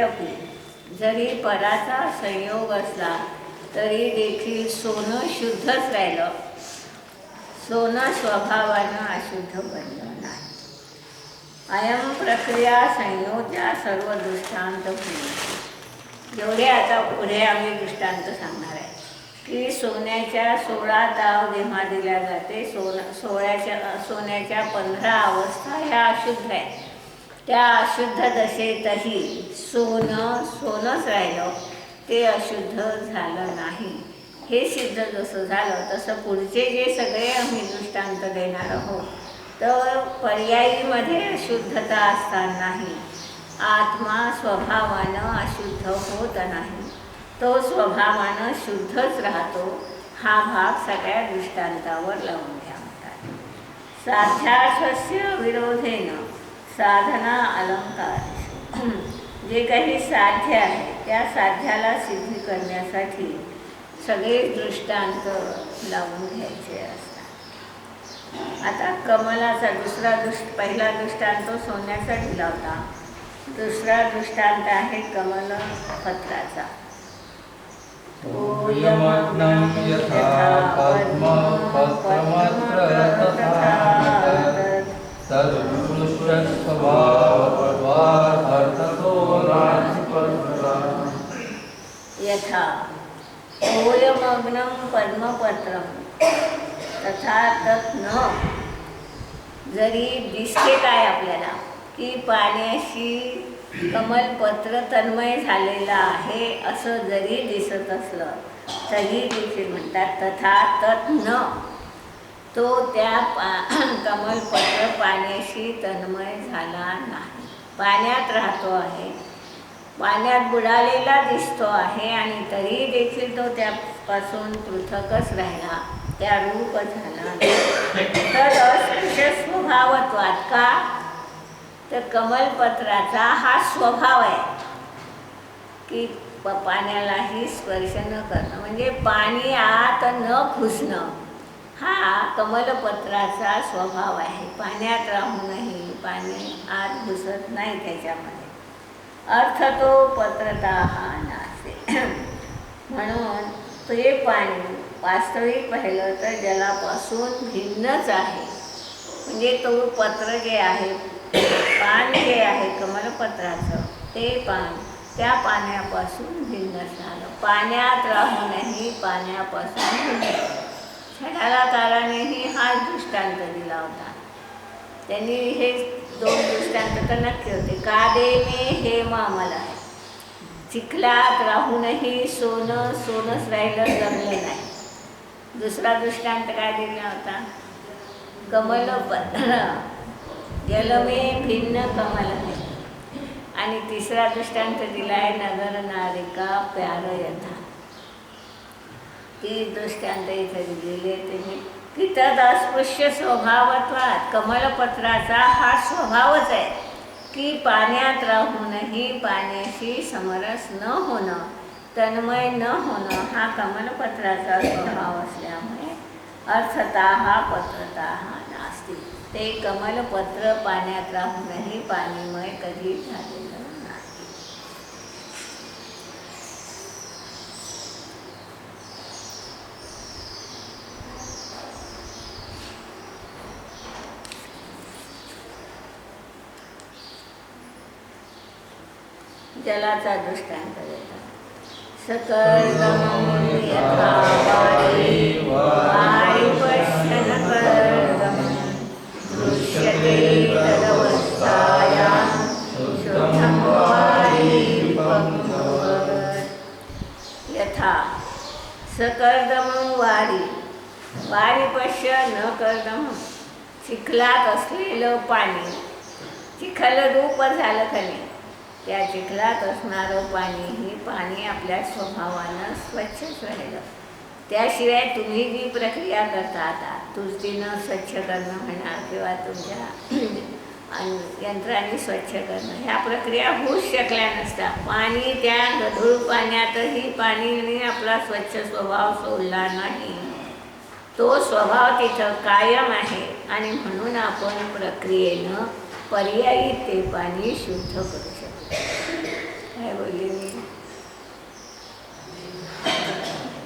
यद्यपि जरी पराचा संयोग असला तरी देखील सोनं शुद्धच राहिलं. सोनं स्वभावानं अशुद्ध बनलं नाही. अयम प्रक्रिया संयोजा सर्व दृष्टांत पूर्ण. जेवढे आता पुढे आम्ही दृष्टांत सांगणार आहे की सोन्याच्या 16 ताव जेव्हा दिल्या जाते, सोन्याच्या 15 अवस्था ह्या अशुद्ध आहेत. त्या अशुद्ध दशेतही सोनंच राहिलं, ते अशुद्ध झालं नाही. हे सिद्ध जसं झालं तसं पुढचे जे सगळे आम्ही दृष्टांत देणार आहोत तर पर्यायीमध्ये अशुद्धता असतानाही आत्मा स्वभावानं अशुद्ध होत नाही, तो स्वभावानं शुद्धच राहतो. हा भाग सगळ्या दृष्टांतावर लावून घ्या म्हणतात. साध्यार्थस्य विरोधेनं साधना अलंकार. जे काही साध्य आहे त्या साध्याला सिद्धी करण्यासाठी सगळे दृष्टांत लावून घ्यायचे असतात. आता कमलाचा पहिला दृष्टांत सोन्याचा दिला होता. दुसरा दृष्टांत आहे कमलपत्राचा. यथा तोयमग्नं पद्मपत्रं तथा तत् न. जरी दिसते काय आपल्याला की पाण्याशी कमलपत्र तन्मय झालेलं आहे असं जरी दिसत असलं तरी देखील म्हणतात तथा तत् न. तो त्या कमलपत्र पाण्याशी तन्मय झाला नाही, पाण्यात राहतो आहे, पाण्यात बुडालेला दिसतो आहे आणि तरी देखील तो त्यापासून पृथकच राहिला, त्या रूप झाला. तर अस्पृश्य स्वभावत्वात का, तर कमलपत्राचा हा स्वभाव आहे की पाण्यालाही स्पर्श न करणं, म्हणजे पाणी आत न घुसणं हा कमलपत्राचा स्वभाव आहे. पाण्यात राहूनही पाणी आत घुसत नाही त्याच्यामध्ये. अर्थ तो पत्रता हा नासे. म्हणून ते पाणी वास्तविक पाहिलं तर जलापासून भिन्नच आहे. म्हणजे तो पत्र जे आहे, पान जे आहे कमलपत्राचं, ते पान त्या पाण्यापासून भिन्न झालं. पाण्यात राहूनही पाण्यापासून भिन्न. छडाला तारानेही हा दृष्टांत दिला होता. त्यांनी हे 2 दृष्टांत तर नक्की होते. कादे मे हे मामला आहे, चिखलात राहूनही सोनंच राहिलं, जमलं नाही. दुसरा दृष्टांत काय दिला होता, कमलपत्र जलमे भिन्न कमल आहे. आणि तिसरा दृष्टांत दिला आहे नगर नारिका प्यार यथा. ती दृष्टांत इथे दिलेली आहे त्यांनी की तद अस्पृश्य स्वभावत्वात. कमलपत्राचा हा स्वभावच आहे की पाण्यात राहूनही पाण्याशी समरस न होणं, तन्मय न होणं हा कमलपत्राचा स्वभाव असल्यामुळे अर्थतः पत्रतः नास्ति. ते कमलपत्र पाण्यात राहूनही पाणीमय कधी झालेलं नाही. जलाचा दृष्टांत देतात. सकर्दमं यथा वारी पश्यन् कर्दमं दृश्यते तदवस्थायां शुद्धं वारी पंकवत्. यथा सकर्दमं वारी पश्य न कर्दमं. चिखलात असलेलं पाणी, चिखल रूप झालं खरे, त्या चिखलात असणारं पाणी आपल्या स्वभावानं स्वच्छच राहिलं. त्याशिवाय तुम्ही जी प्रक्रिया करता आता तुळशीनं स्वच्छ करणं म्हणा किंवा तुमच्या यंत्राने स्वच्छ करणं, ह्या प्रक्रिया होऊच शकल्या नसत्या. पाणी त्या गढूळ पाण्यातही पाणीने आपला स्वच्छ स्वभाव सोडला नाही. तो स्वभाव तिथं कायम आहे आणि म्हणून आपण प्रक्रियेनं पर्यायी ते पाणी शुद्ध करू शकतो. काय बोलले मी?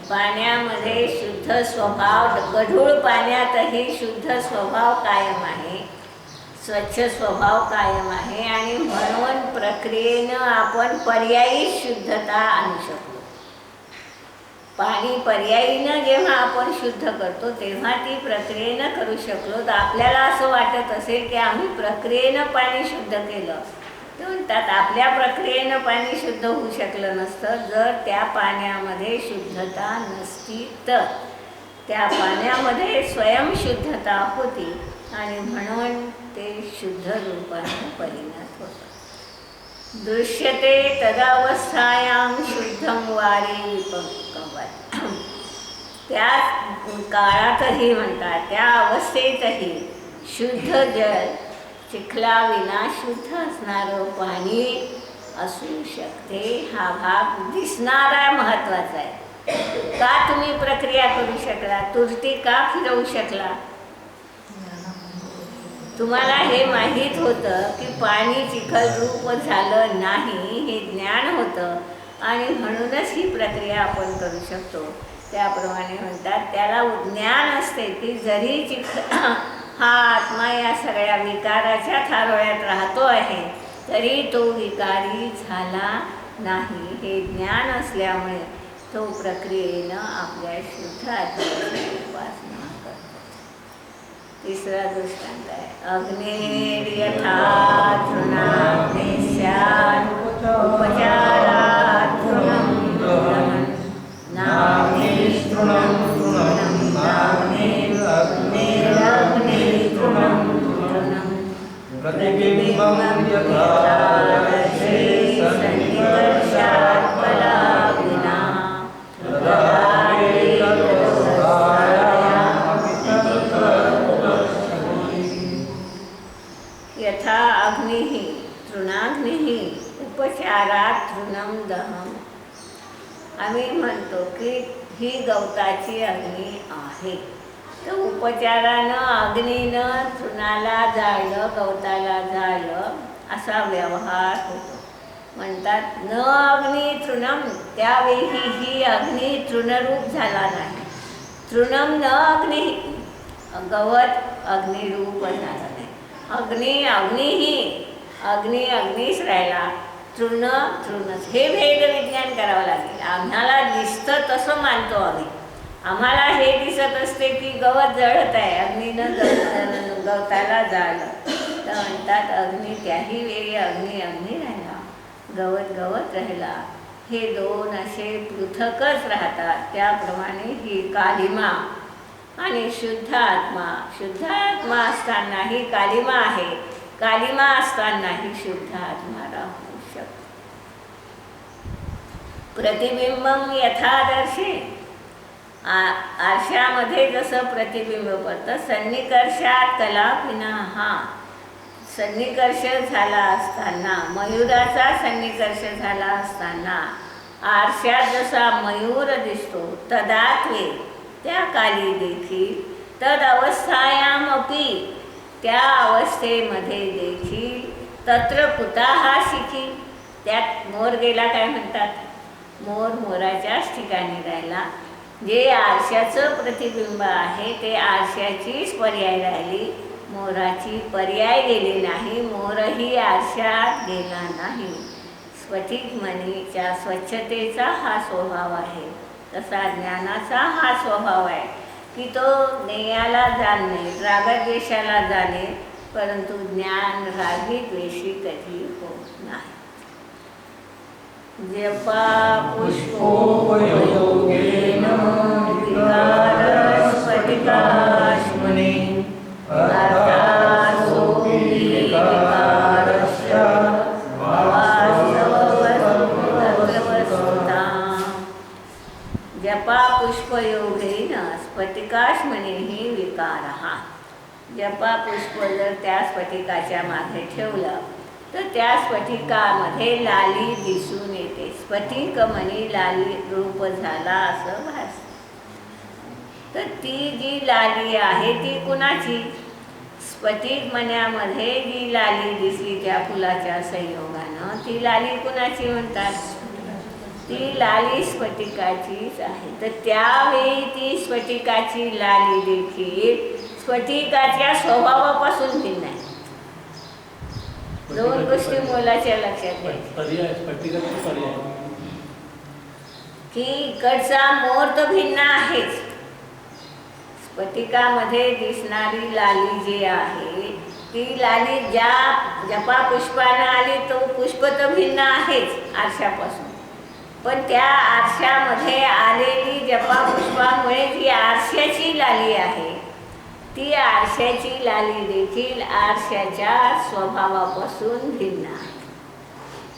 पाण्यामध्ये शुद्ध स्वभाव, गढूळ पाण्यातही शुद्ध स्वभाव कायम आहे, स्वच्छ स्वभाव कायम आहे आणि म्हणून प्रक्रियेनं आपण पर्यायी शुद्धता आणू शकतो. पाणी पर्यायीनं जेव्हा आपण शुद्ध करतो तेव्हा ती प्रक्रियेनं करू शकलो. तर आपल्याला असं वाटत असेल की आम्ही प्रक्रियेनं पाणी शुद्ध केलं, तर म्हणतात आपल्या प्रक्रियेनं पाणी शुद्ध होऊ शकलं नसतं जर त्या पाण्यामध्ये शुद्धता नसती तर. त्या पाण्यामध्ये स्वयंशुद्धता होती आणि म्हणून ते शुद्ध रूपाने परिणत होतं. दृश्यते तदावस्थायां शुद्धं वारे विपक्वत. त्या काळातही म्हणतात, त्या अवस्थेतही शुद्ध जल, चिखलाविना शुद्ध असणारं पाणी असू शकते. हा भाग दिसणारा महत्त्वाचा आहे. का तुम्ही प्रक्रिया करू शकला, तुरटी का फिरवू शकला? तुम्हाला हे माहीत होतं की पाणी चिखल रूप झालं नाही, हे ज्ञान होतं आणि म्हणूनच ही प्रक्रिया आपण करू शकतो. त्याप्रमाणे म्हणतात त्याला ज्ञान असते की जरी हा आत्मा या सगळ्या विकाराच्या थारोळ्यात राहतो आहे तरी तो विकारी झाला नाही. हे ज्ञान असल्यामुळे तो प्रक्रियेनं आपल्या शुद्ध आत्म्याची उपासना करतो. तिसरा दृष्टांत आहे, अग्निर्यथा तृणाग्निः स्यात् उपचारात् तृणं दहन् नाग्निस्तृणं तृणं नाग्निरग्निस्तृणं तृणं प्रतिबिम्बं यथा दर्शे सन्निकर्षात् फलाविना यथा अग्निः तृणाग्निः उपचारात तृणं दहन. आम्ही म्हणतो की ही गवताची अग्नी आहे, तर उपचारानं अग्नीनं तृणाला जाळलं, गवताला जाळलं असा व्यवहार होतो. म्हणतात न अग्नी तृणम, त्यावेळी ही अग्नी तृणरूप झाला नाही. तृणम न अग्नी, गवत अग्निरूप झाला नाही. अग्नी अग्नीही, अग्नी अग्नीच राहिला, तृण तृणच. हे भेद विज्ञान करावं लागेल. आम्हाला दिसतं तसं मानतो आम्ही. आम्हाला हे दिसत असते की गवत जळत आहे, अग्नीनं गवताला जाळलं, तर म्हणतात अग्नी त्याही वेळी अग्नी अग्नी राहिला, गवत गवत राहिला. हे दोन असे पृथकच राहतात. त्याप्रमाणे ही कालिमा आणि शुद्ध आत्मा, शुद्ध आत्मा असतानाही कालिमा आहे, कालिमा असतानाही शुद्ध आत्मा राहू शकतो. प्रतिबिंबम यथादर्शे, आरशामध्ये जसं प्रतिबिंब पडतं, सन्निकर्षात कलापिना. हा सन्निकर्ष झाला असताना, मयुराचा सन्निकर्ष झाला असताना आरशात जसा मयूर दिसतो तदात्वे, त्या काली देखील, तद अवस्थायामपि, त्या अवस्थेमध्ये देखील, तत्र कुताहा शिखी, त्यात मोर गेला काय म्हणतात, मोर मोराच्याच ठिकाणी राहिला. जे आरशाचं प्रतिबिंब आहे ते आरशाचीच पर्याय राहिली, मोराची पर्याय गेली नाही. मोरही आरशात गेला नाही. स्फटिक मणीच्या स्वच्छतेचा हा स्वभाव आहे, तसा ज्ञानाचा हा स्वभाव आहे की तो ज्ञेयाला जाणणे, रागद्वेषाला जाणे, परंतु ज्ञान रागीद्वेषी कधी होत नाही. जपा पुष्पोपयोगेन विकारस्फटिकाश्मने अर्थासोऽपि विकारस्य वास्तववस्तुताम्. जपा पुष्पयोगेन स्फटिकाश्मनेः विकारः. जपा पुष्प जर त्या स्फटिकाच्या मागे ठेवलं तर त्या स्फटिकामध्ये लाली दिसून येते. स्फटिकमणी लाली रूप झाला असं भासतं. तर ती जी लाली आहे ती कुणाची? स्फटिक मण्यामध्ये जी लाली दिसली त्या फुलाच्या संयोगानं, ती लाली कुणाची म्हणतात? ती लाली स्फटिकाचीच आहे. तर त्यावेळी ती स्फटिकाची लाली देखील स्फटिकाच्या स्वभावापासून भिन्न आहे. दोन गोष्टी मुलाच्या लक्षात घ्यायच्या की इकडचा मोर तर भिन्न आहेच. स्फटिकामध्ये दिसणारी लाली जी आहे ती लाली ज्या जपा पुष्पानं आली तो पुष्प तर भिन्न आहेच आरशापासून, पण त्या आरशामध्ये आलेली जपा पुष्पामुळे जी आरशाची लाली आहे ती आरशाची लाली देखील आरशाच्या स्वभावापासून भिन्न आहे.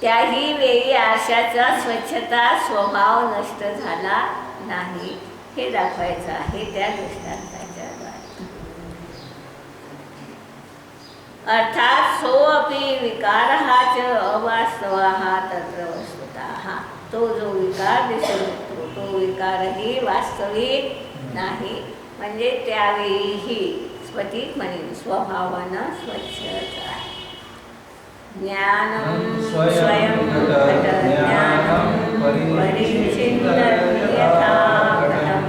त्याही वेळी आरशाचा स्वच्छता स्वभाव नष्ट झाला नाही हे दाखवायचं आहे त्या दृष्टांताच्या द्वारे. अर्थात सोऽपि विकारः च अवास्तवः तत्र वस्तुतः. तो जो विकार दिसून येतो तो विकारही वास्तविक नाही. म्हणजे त्यावेळीही स्फटिक म्हणे स्वभावानं स्वच्छच आहे. ज्ञानं स्वयं घट ज्ञानं परिच्छिन्नं यथा घटं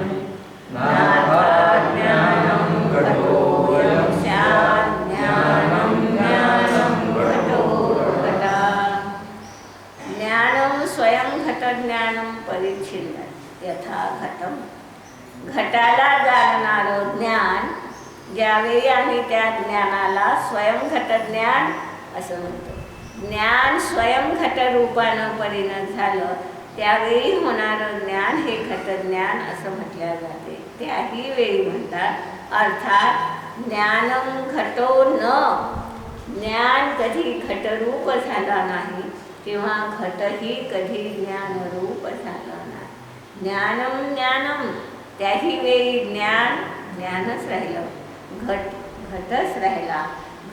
नाथा ज्ञानं घटोऽयं स्यात् ज्ञानं ज्ञानं घटो घटः. ज्ञानं स्वयं घट ज्ञानं परिच्छिन्नं यथा घटं. घटाला जाणणारं ज्ञान ज्यावेळी आम्ही त्या ज्ञानाला स्वयंघट ज्ञान असं म्हणतो. ज्ञान स्वयंघट रूपानं परिणत झालं त्यावेळी होणारं ज्ञान हे घटज्ञान असं म्हटलं जाते. त्याही वेळी म्हणतात अर्थात ज्ञानं घटो न. ज्ञान कधी घटरूप झाला नाही किंवा घटही कधी ज्ञानरूप झाला नाही. ज्ञानं ज्ञानं त्याही वेळी ज्ञान ज्ञानच राहिलं, घटच राहिला.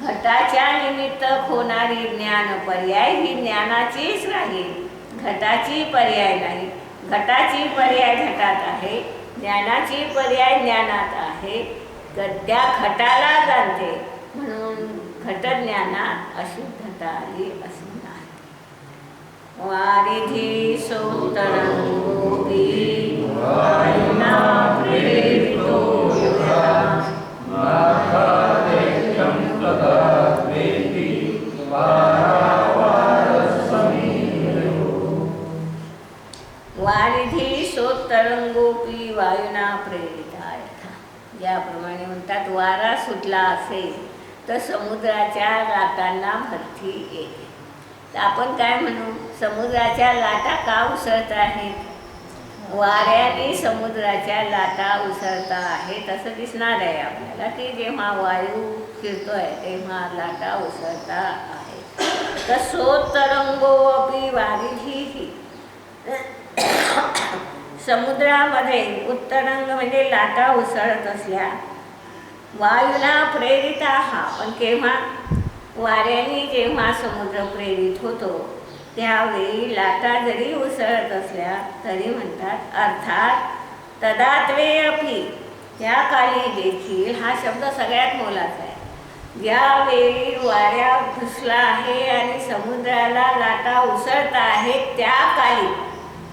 घटाच्या निमित्त होणारी ज्ञान पर्याय ही ज्ञानाचीच राहील, घटाची पर्याय नाही. घटाची पर्याय घटात आहे, ज्ञानाची पर्याय ज्ञानात आहे. त्या घटाला जाणते म्हणून घटज्ञानात अशुद्धता आली असं नाही. वारिधी सोत्तरंगोऽपि वायुना प्रेरितो यथा नाथादेशं तथा वेति वारावारसमीरयो. वारिधी सोत्तरंगोऽपि वायुना प्रेरिता यथा. ज्याप्रमाणे म्हणतात वारा सुटला असेल तर समुद्राच्या लाटांना भरती येते. तर आपण काय म्हणू, समुद्राच्या लाटा का उसळत आहेत? वाऱ्याने समुद्राच्या लाटा उसळता आहेत असं दिसणार आहे आपल्याला की जेव्हा वायू फिरतोय तेव्हा लाटा उसळता आहेत. तर सोत्तरंगोऽपि वारिधीः. समुद्रामध्ये उत्तरंग म्हणजे लाटा उसळत असल्या वायूला प्रेरिताः. पण केव्हा? वाऱ्याने जेव्हा समुद्र प्रेरित होतो त्यावेळी लाटा जरी उसळत असल्या तरी म्हणतात अर्थात तदात्वेऽपि. त्या काली देखील, हा शब्द सगळ्यात मोलाचा आहे, ज्यावेळी वाऱ्या घुसला आहे आणि समुद्राला लाटा उसळत आहेत त्या काली,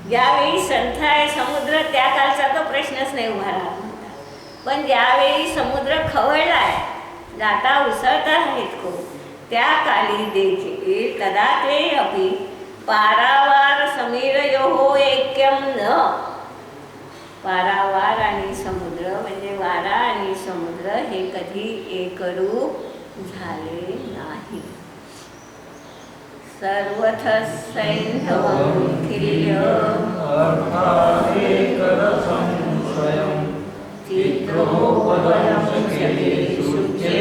ज्यावेळी संथ आहे समुद्र त्या कालचा तो प्रश्नच नाही उभा राहत म्हणतात. पण ज्यावेळी समुद्र खवळला आहे, लाटा उसळत आहेत खूप, त्या काली देखील तदात्वेऽपि पारावार समीरयोः ऐक्यं न. पारावार आणि समुद्र म्हणजे वारा आणि समुद्र हे कधी एकरूप झाले नाही. सर्वतः सैन्धवं खिल्यं चित्रोपदं शुचे.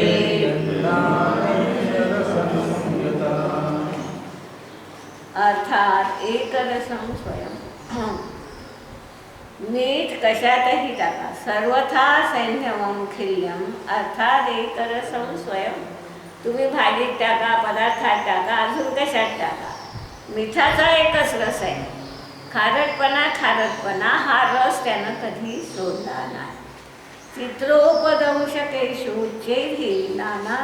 अर्थात एकरसम स्वयं. मीठ कशातही टाका. सर्वथा सैन्यवम खिल्यम अर्थात एकरसम स्वयं. तुम्ही भाजीत टाका, पदार्थात टाका, अजून कशात टाका, मिठाचा एकच रस आहे. खारटपणा हा रस त्यानं कधी सोडला नाही. चित्रोपदंशकेषु चेही नाना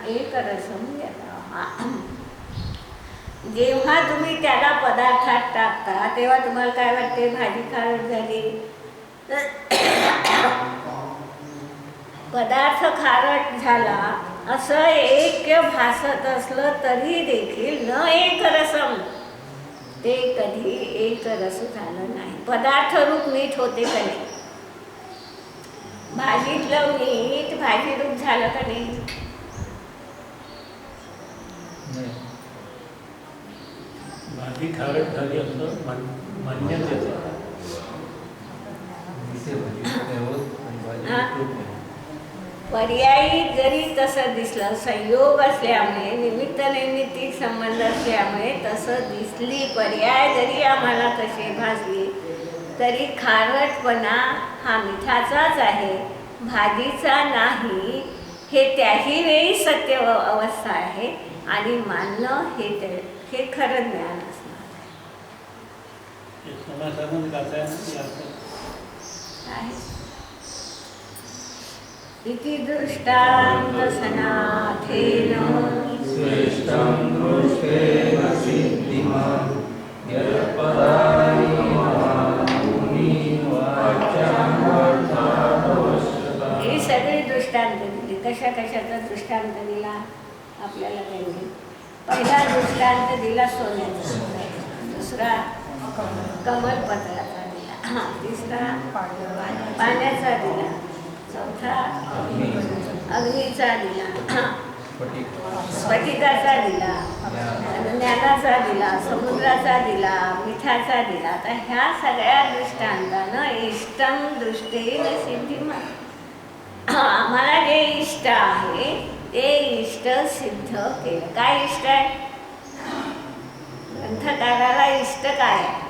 एक रसम यथा. जेव्हा तुम्ही त्याला पदार्थात टाकता तेव्हा तुम्हाला काय वाटते? भाजी खारट झाली, पदार्थ खारट झाला असं ऐक्य भासत असलं तरी देखील न एक रसम, ते कधी एक रस झालं नाही. पदार्थ रूप मीठ होते का नाही? भाजीतलं मीठ भाजी रूप झालं का नाही? भाजी खारट झाली असं मान्यच येतं. पर्यायी जरी तसं दिसलं, संयोग असल्यामुळे, निमित्त नैमित्तिक संबंध असल्यामुळे तसं दिसली, पर्याय जरी आम्हाला तसे भासली तरी खारटपणा हा मिठाचाच आहे, भाजीचा नाही, हे त्याही वेळी सत्य अवस्था आहे. आणि मानणं हे खरं ज्ञान असणार आहे. इति दृष्टान्त सनाथेन श्रेष्ठं दृष्टेन सिद्धिमं यत्पदानि महामुनि वाच्यां वर्थादवश्यता. ही सगळी दृष्टांत दिली. कशाचा दृष्टांत दिला आपल्याला त्यांनी? पहिला दृष्टांत दिला सोन्याचा, दुसरा कमलपत्राचा दिला, तिसरा पाण्याचा दिला, चौथा अग्नीचा दिला, स्फटिकाचा दिला, ज्ञानाचा दिला, समुद्राचा दिला, मिठाचा दिला. आता ह्या सगळ्या दृष्टांतानं इष्टम दृष्टेन सिद्धिमा, आम्हाला जे इष्ट आहे ते इष्ट सिद्ध केलं. काय इष्ट आहे? ग्रंथकाराला इष्ट काय आहे?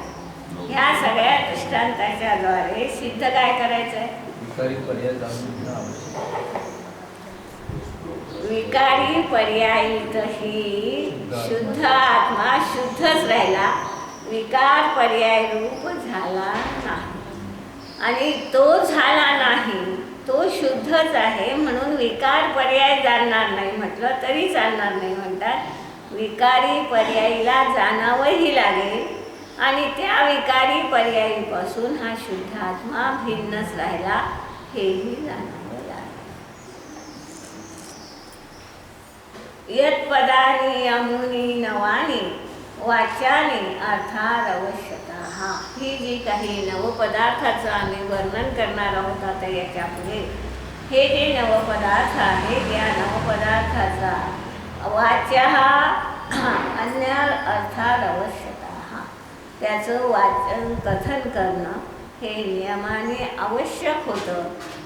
ह्या सगळ्या दृष्टांताच्या द्वारे सिद्ध काय करायचं आहे? विकारी पर्यायीतही शुद्ध आत्मा शुद्धच राहिला, विकार पर्याय रूप झाला नाही. आणि तो झाला नाही, तो शुद्धच आहे म्हणून विकार पर्याय जाणणार नाही म्हटलं तरी चालणार नाही. म्हणतात विकारी पर्यायीला जाणावंही लागेल आणि त्या विकारी पर्यायीपासून हा शुद्ध आत्मा भिन्नच राहिला हेही जाणावं लागेल. यत्पदानि अमुनी नवानी वाच्याने अर्थात आवश्यकता. ही जी काही नवपदार्थाचं आम्ही वर्णन करणार आहोत आता याच्यापुढे, हे जे नवपदार्थ आहे त्या नवपदार्थाचा वाच्या अन्य अर्थात आवश्यकता, त्याचं वाचन कथन करणं हे नियमाने आवश्यक होतं.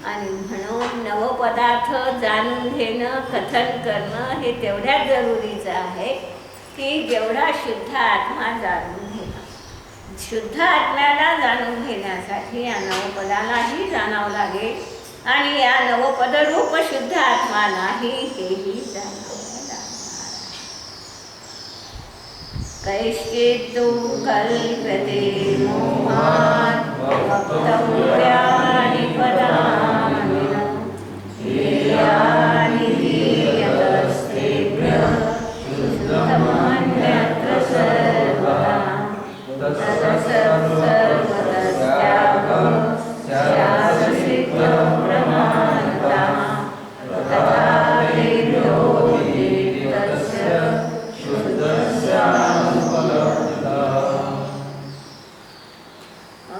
आणि म्हणून नवपदार्थ जाणून घेणं, कथन करणं हे तेवढ्याच जरुरीचं आहे की जेवढा शुद्ध आत्मा जाणून घेणं. शुद्ध आत्म्याला जाणून घेण्यासाठी या नवपदालाही जाणावं लागेल आणि या नवपदरूप शुद्ध आत्मा नाही हेही जाणावं लागणार. कैश्चित्तु कल्पते मोहात् वक्तव्यानि पदानि हेयानि यतस्तेभ्यः शुद्धमन्यत्र सर्वदा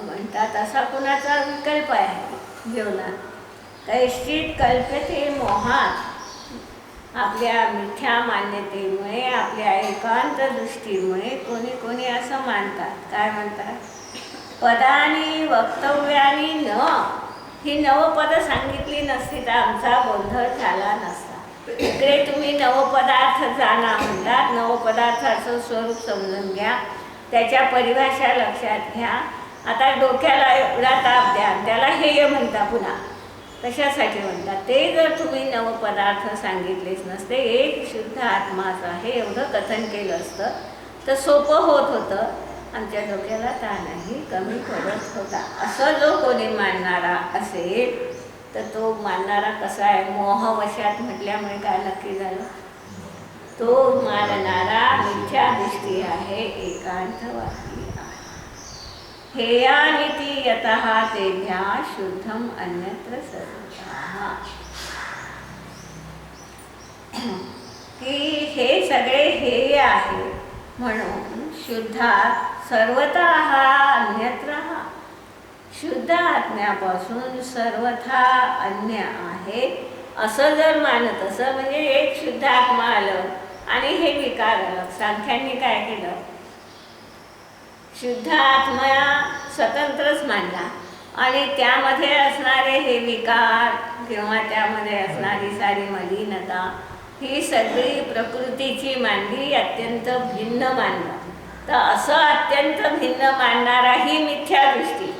म्हणतात असा कुणाचा विकल्प आहे जीवनात? कैश्चित कल्पते मोहात, आपल्या मिथ्या मान्यतेमुळे, आपल्या एकांत दृष्टीमुळे कोणी कोणी असं मानतात. काय म्हणतात? पदानी वक्तव्यानी न, ही नवपद सांगितली नसती तर आमचा गोंधळ झाला नसता. इकडे तुम्ही नवपदार्थ जाणा म्हणतात, नवपदार्थाचं स्वरूप समजून घ्या, त्याच्या परिभाषा लक्षात घ्या. आता डोक्याला एवढा ताप द्या, त्याला हेय म्हणता पुन्हा. कशासाठी म्हणतात? ते जर तुम्ही नवपदार्थ सांगितलेच नसते, एक शुद्ध आत्माच आहे एवढं कथन केलं असतं तर सोपं होत होतं, आमच्या डोक्याला ताणही कमी पडत होता. असं जो कोणी मानणारा असेल तर तो मानणारा कसा आहे? मोहवशात म्हटल्यामुळे काय नक्की झालं? तो मानणारा मिथ्या दृष्टी आहे, एकांतवादी आहे. हेयानिति यतः तेभ्यः शुद्धम अन्यत्र सर्वतः. की हे सगळे हेय आहे म्हणून शुद्धात सर्वतः अन्यत्र. शुद्ध आत्म्यापासून सर्वथा अन्य आहे असं जर मानत, असं म्हणजे एक शुद्ध आत्मा आलं आणि हे विकार आलं. सांख्यांनी काय केलं? शुद्ध आत्मा स्वतंत्रच मानला आणि त्यामध्ये असणारे हे विकार किंवा त्यामध्ये असणारी सारी मलिनता ही सगळी प्रकृतीची मानली, अत्यंत भिन्न मानलं. तर असं अत्यंत भिन्न मानणारा ही मिथ्या दृष्टी,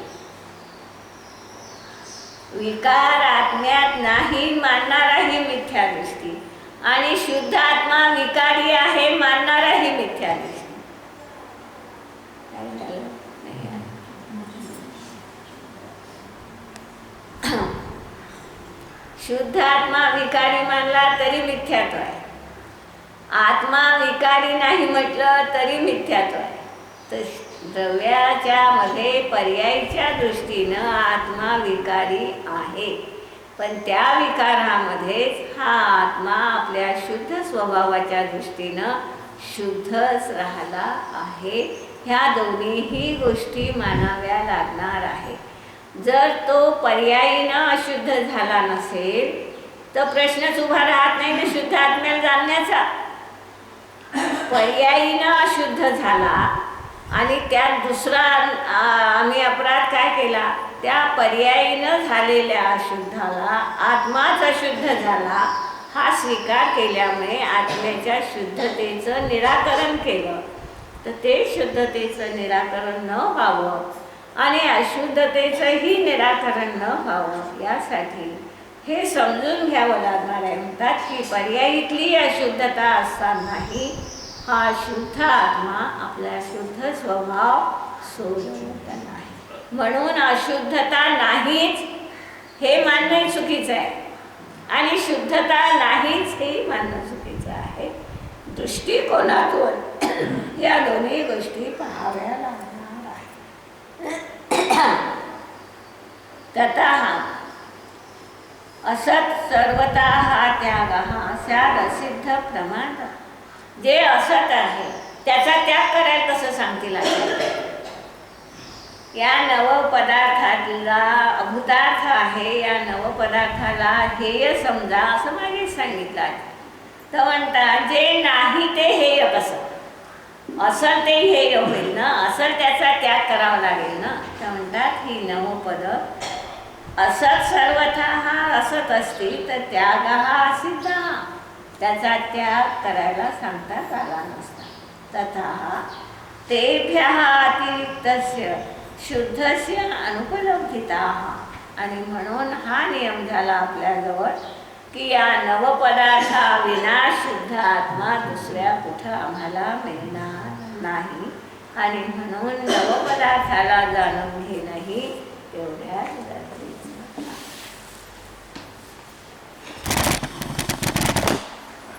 विकार आत्म्यात नाही मानणारा ही मिथ्या दृष्टी आणि शुद्ध आत्मा विकारी आहे मानणारा ही मिथ्या दृष्टी. शुद्ध आत्मा विकारी मानला तरी मिथ्यात्व आहे, आत्मा विकारी नाही म्हटलं तरी मिथ्यात्व आहे. तर द्रव्याच्या मध्ये पर्यायीच्या दृष्टीनं आत्मा विकारी आहे, पण त्या विकारामध्येच हा आत्मा आपल्या शुद्ध स्वभावाच्या दृष्टीनं शुद्धच राहिला आहे. ह्या दोन्हीही गोष्टी मानाव्या लागणार आहे. जर तो पर्यायीनं अशुद्ध झाला नसेल तर प्रश्नच उभा राहत नाही ना शुद्ध आत्म्याला जाणण्याचा. पर्यायीनं अशुद्ध झाला आणि त्यात दुसरा आम्ही अपराध काय केला? त्या पर्यायीनं झालेल्या अशुद्धाला आत्माच अशुद्ध झाला हा स्वीकार केल्यामुळे आत्म्याच्या शुद्धतेचं निराकरण केलं. तर ते शुद्धतेचं निराकरण न व्हावं आणि अशुद्धतेचंही निराकरण न व्हावं यासाठी हे समजून घ्यावं लागणार आहे. म्हणतात की पर्यायीतली अशुद्धता असतानाही हा शुद्ध आत्मा आपला शुद्ध स्वभाव सोडत नाही. म्हणून अशुद्धता नाहीच हे मानणं चुकीचं आहे आणि शुद्धता नाहीच हे मानणं चुकीचं आहे. दृष्टिकोनातून या दोन्ही गोष्टी पाहाव्या लागणार आहे. ततः असत सर्वतः त्यागः स्याद असिद्ध प्रमाण. जे असत आहे त्याचा त्याग करायला कसं सांगतील आपल्याला? या नवपदार्थाला अभूतार्थ आहे, या नवपदार्थाला हेय समजा असं मागेच सांगितलं आहे. तर म्हणतात जे नाही ते हेय कसं? असं ते हेय होईल ना, असं त्याचा त्याग करावा लागेल ना. तर म्हणतात ही नवपद असत सर्वथा असत असतील तर त्याग हा असिद्ध, त्याचा त्याग करायला सांगतात आला नसता. तथा तेभ्यः अतिरिक्तस्य शुद्धस्य अनुपलब्धिताः. आणि म्हणून हा नियम झाला आपल्याजवळ की या नवपदार्थाविना शुद्ध आत्मा दुसऱ्या कुठं आम्हाला मिळणार नाही. आणि म्हणून नवपदार्थाला जाणून घेणंही एवढ्या गरजेचं